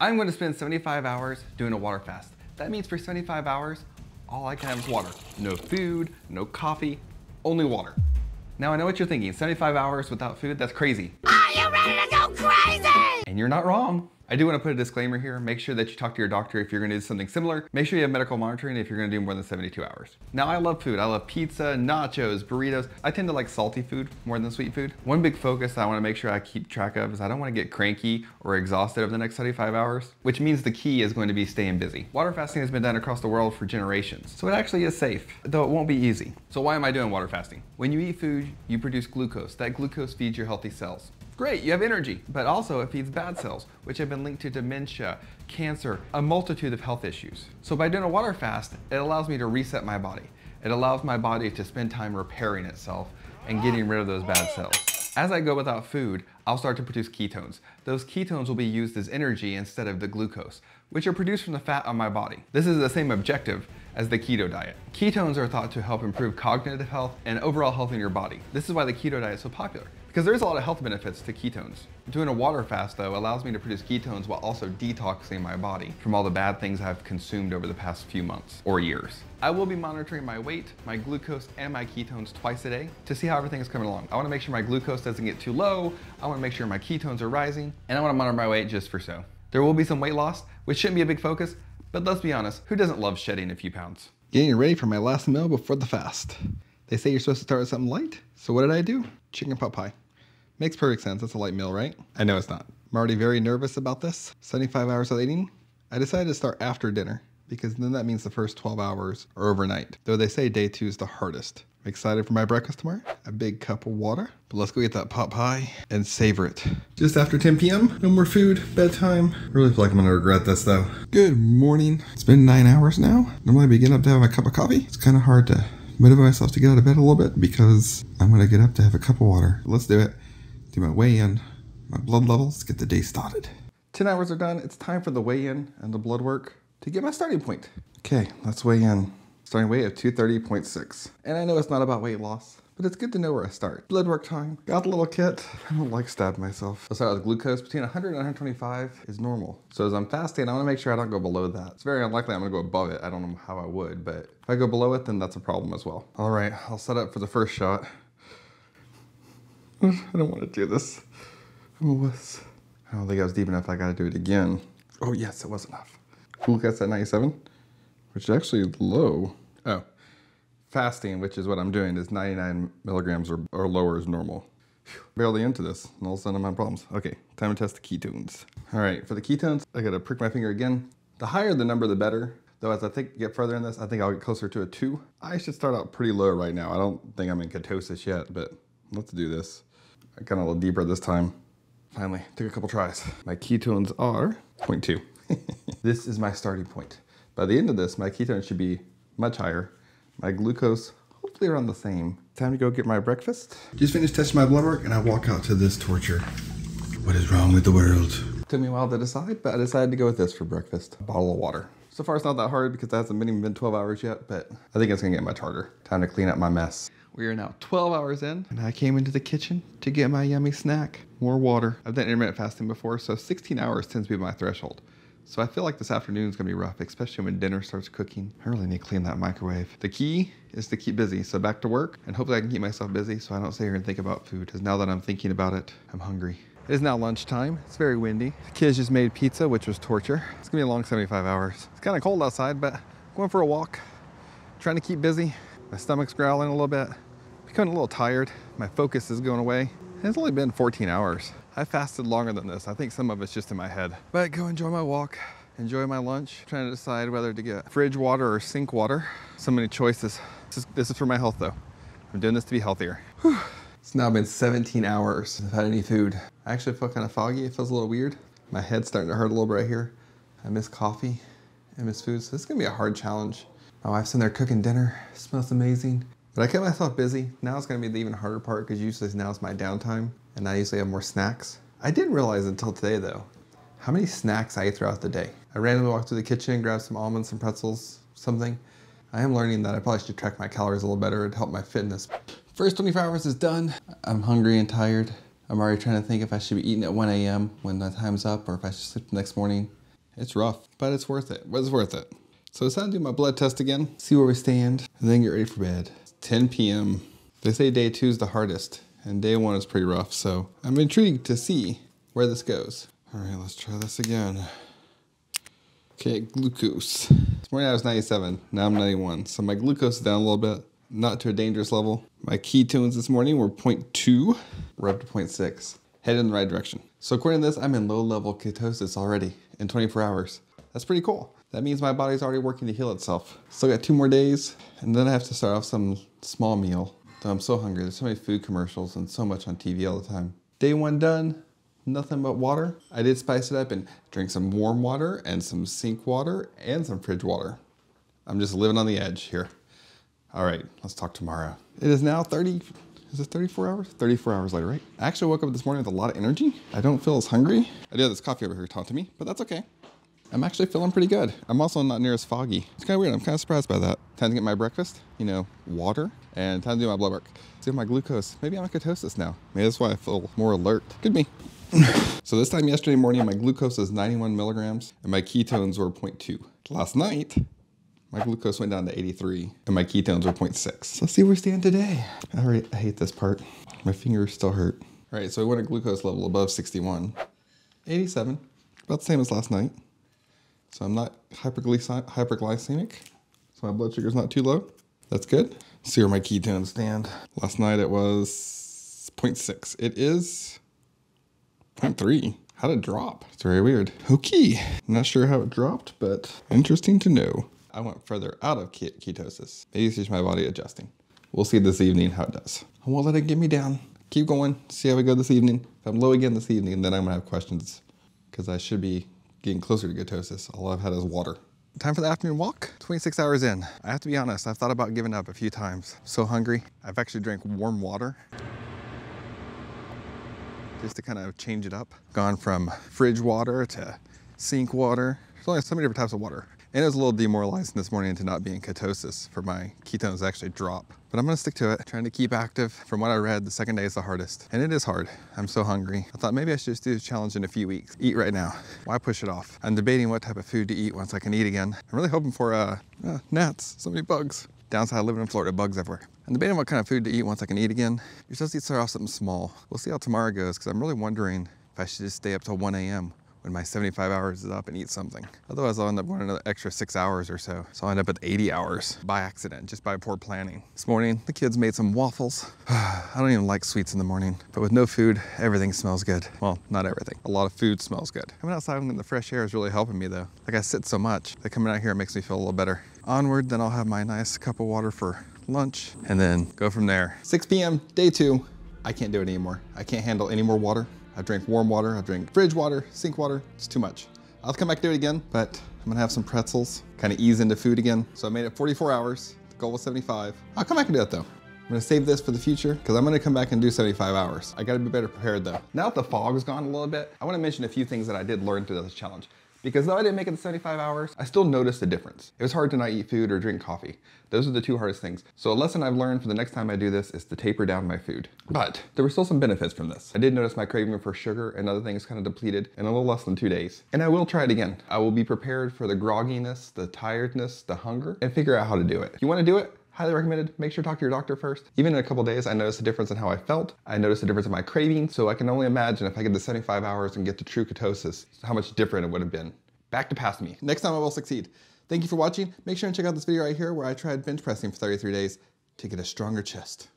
I'm going to spend 75 hours doing a water fast. That means for 75 hours, all I can have is water. No food, no coffee, only water. Now I know what you're thinking, 75 hours without food, that's crazy. Are you ready to go crazy? And you're not wrong. I do want to put a disclaimer here. Make sure that you talk to your doctor if you're going to do something similar. Make sure you have medical monitoring if you're going to do more than 72 hours. Now I love food. I love pizza, nachos, burritos. I tend to like salty food more than sweet food. One big focus I want to make sure I keep track of is I don't want to get cranky or exhausted over the next 75 hours, which means the key is going to be staying busy. Water fasting has been done across the world for generations, so it actually is safe, though it won't be easy. So why am I doing water fasting? When you eat food, you produce glucose. That glucose feeds your healthy cells. Great, you have energy, but also it feeds bad cells, which have been linked to dementia, cancer, a multitude of health issues. So by doing a water fast, it allows me to reset my body. It allows my body to spend time repairing itself and getting rid of those bad cells. As I go without food, I'll start to produce ketones. Those ketones will be used as energy instead of the glucose, which are produced from the fat on my body. This is the same objective as the keto diet. Ketones are thought to help improve cognitive health and overall health in your body. This is why the keto diet is so popular, because there's a lot of health benefits to ketones. Doing a water fast though allows me to produce ketones while also detoxing my body from all the bad things I've consumed over the past few months or years. I will be monitoring my weight, my glucose, and my ketones twice a day to see how everything is coming along. I want to make sure my glucose doesn't get too low, I want to make sure my ketones are rising, and I want to monitor my weight just for so. There will be some weight loss, which shouldn't be a big focus, but let's be honest, who doesn't love shedding a few pounds? Getting ready for my last meal before the fast. They say you're supposed to start with something light, so what did I do? Chicken pot pie. Makes perfect sense, that's a light meal, right? I know it's not. I'm already very nervous about this. 75 hours of eating. I decided to start after dinner, because then that means the first 12 hours are overnight. Though they say day 2 is the hardest. I'm excited for my breakfast tomorrow. A big cup of water. But let's go get that pot pie and savor it. Just after 10 p.m., no more food, bedtime. I really feel like I'm gonna regret this though. Good morning. It's been 9 hours now. Normally I begin up to have a cup of coffee. It's kind of hard to motivate myself to get out of bed a little bit because I'm gonna get up to have a cup of water. Let's do it. Do my weigh-in, my blood levels, get the day started. 10 hours are done. It's time for the weigh-in and the blood work to get my starting point. Okay, let's weigh in. Starting weight of 230.6. And I know it's not about weight loss, but it's good to know where I start. Blood work time. Got the little kit. I don't like stabbing myself. I'll start with glucose. Between 100 and 125 is normal. So as I'm fasting, I want to make sure I don't go below that. It's very unlikely I'm going to go above it. I don't know how I would, but if I go below it, then that's a problem as well. All right, I'll set up for the first shot. I don't want to do this. I'm a wuss. I don't think I was deep enough. I got to do it again. Oh yes, it was enough. Glucose at 97, which is actually low. Oh, fasting, which is what I'm doing, is 99 milligrams or lower is normal. Whew, barely into this, and all of a sudden I'm having problems. Okay, time to test the ketones. All right, for the ketones, I gotta prick my finger again. The higher the number, the better. Though as I get further in this, I think I'll get closer to a 2. I should start out pretty low right now. I don't think I'm in ketosis yet, but let's do this. I got a little deeper this time. Finally, took a couple tries. My ketones are 0.2. This is my starting point. By the end of this, my ketones should be much higher. My glucose, hopefully around the same. Time to go get my breakfast. Just finished testing my blood work and I walk out to this torture. What is wrong with the world? Took me a while to decide, but I decided to go with this for breakfast. A bottle of water. So far it's not that hard because it hasn't even been 12 hours yet, but I think it's gonna get much harder. Time to clean up my mess. We are now 12 hours in, and I came into the kitchen to get my yummy snack. More water. I've done intermittent fasting before, so 16 hours tends to be my threshold. So I feel like this afternoon is gonna be rough, especially when dinner starts cooking. I really need to clean that microwave. The key is to keep busy, so back to work, and hopefully I can keep myself busy so I don't sit here and think about food, because now that I'm thinking about it, I'm hungry. It is now lunchtime. It's very windy. The kids just made pizza, which was torture. It's gonna be a long 75 hours. It's kind of cold outside, but I'm going for a walk, trying to keep busy. My stomach's growling a little bit. Becoming a little tired. My focus is going away. And it's only been 14 hours. I fasted longer than this. I think some of it's just in my head. But go enjoy my walk, enjoy my lunch. Trying to decide whether to get fridge water or sink water. So many choices. This is for my health though. I'm doing this to be healthier. Whew. It's now been 17 hours since I've had any food. I actually feel kind of foggy. It feels a little weird. My head's starting to hurt a little bit right here. I miss coffee. I miss food. So this is gonna be a hard challenge. My wife's in there cooking dinner. It smells amazing. But I kept myself busy. Now it's gonna be the even harder part because usually now it's my downtime and I usually have more snacks. I didn't realize until today though, how many snacks I ate throughout the day. I randomly walked through the kitchen, grabbed some almonds, some pretzels, something. I am learning that I probably should track my calories a little better to help my fitness. First 24 hours is done. I'm hungry and tired. I'm already trying to think if I should be eating at 1 a.m. when the time's up or if I should sleep the next morning. It's rough, but it's worth it. But it's worth it. So it's time to do my blood test again, see where we stand, and then get ready for bed. It's 10 p.m. They say day 2 is the hardest, and day 1 is pretty rough, so I'm intrigued to see where this goes. All right, let's try this again. Okay, glucose. This morning I was 97, now I'm 91, so my glucose is down a little bit, not to a dangerous level. My ketones this morning were 0.2, we're up to 0.6, headed in the right direction. So according to this, I'm in low-level ketosis already in 24 hours. That's pretty cool. That means my body's already working to heal itself. Still got 2 more days, and then I have to start off some small meal. Though I'm so hungry, there's so many food commercials and so much on TV all the time. Day 1 done, nothing but water. I did spice it up and drink some warm water and some sink water and some fridge water. I'm just living on the edge here. All right, let's talk tomorrow. It is now 34 hours? 34 hours later, right? I actually woke up this morning with a lot of energy. I don't feel as hungry. I do have this coffee over here taunting me, but that's okay. I'm actually feeling pretty good. I'm also not near as foggy. It's kind of weird. I'm kind of surprised by that. Time to get my breakfast, you know, water, and time to do my blood work. See my glucose. Maybe I'm in ketosis now. Maybe that's why I feel more alert. Could be. So this time yesterday morning, my glucose was 91 milligrams and my ketones were 0.2. Last night, my glucose went down to 83 and my ketones were 0.6. Let's see where we stand today. All right, I hate this part. My fingers still hurt. All right, so I went a glucose level above 61. 87, about the same as last night. So I'm not hyperglycemic, so my blood sugar's not too low. That's good. Let's see where my ketones stand. Last night it was 0.6. It is 0.3. How'd it drop? It's very weird. Okay, I'm not sure how it dropped, but interesting to know. I went further out of ketosis. Maybe it's just my body adjusting. We'll see this evening how it does. I won't let it get me down. Keep going, see how we go this evening. If I'm low again this evening, then I'm gonna have questions because I should be getting closer to ketosis. All I've had is water. Time for the afternoon walk, 26 hours in. I have to be honest, I've thought about giving up a few times. So hungry. I've actually drank warm water just to kind of change it up. Gone from fridge water to sink water. There's only so many different types of water. And it was a little demoralizing this morning to not be in ketosis for my ketones to actually drop. But I'm gonna stick to it, trying to keep active. From what I read, the second day is the hardest. And it is hard. I'm so hungry. I thought maybe I should just do this challenge in a few weeks. Eat right now. Why push it off? I'm debating what type of food to eat once I can eat again. I'm really hoping for gnats, so many bugs. Downside living in Florida, bugs everywhere. I'm debating what kind of food to eat once I can eat again. You're supposed to start off something small. We'll see how tomorrow goes, because I'm really wondering if I should just stay up till 1 a.m. when my 75 hours is up and eat something. Otherwise, I'll end up going another extra 6 hours or so. So I'll end up with 80 hours by accident, just by poor planning. This morning, the kids made some waffles. I don't even like sweets in the morning, but with no food, everything smells good. Well, not everything. A lot of food smells good. Coming outside in the fresh air is really helping me though. Like I sit so much, that coming out here makes me feel a little better. Onward, then I'll have my nice cup of water for lunch and then go from there. 6 p.m., day 2. I can't do it anymore. I can't handle any more water. I drink warm water, I drink fridge water, sink water. It's too much. I'll come back to do it again, but I'm gonna have some pretzels, kind of ease into food again. So I made it 44 hours. The goal was 75. I'll come back and do it though. I'm gonna save this for the future because I'm gonna come back and do 75 hours. I gotta be better prepared though. Now that the fog's gone a little bit, I wanna mention a few things that I did learn through this challenge. Because though I didn't make it to 75 hours, I still noticed a difference. It was hard to not eat food or drink coffee. Those are the 2 hardest things. So a lesson I've learned for the next time I do this is to taper down my food. But there were still some benefits from this. I did notice my craving for sugar and other things kind of depleted in a little less than 2 days. And I will try it again. I will be prepared for the grogginess, the tiredness, the hunger, and figure out how to do it. If you wanna do it, highly recommended. Make sure to talk to your doctor first. Even in a couple days, I noticed a difference in how I felt. I noticed a difference in my craving. So I can only imagine if I get to 75 hours and get to true ketosis, how much different it would have been. Back to past me. Next time I will succeed. Thank you for watching. Make sure and check out this video right here where I tried bench pressing for 33 days to get a stronger chest.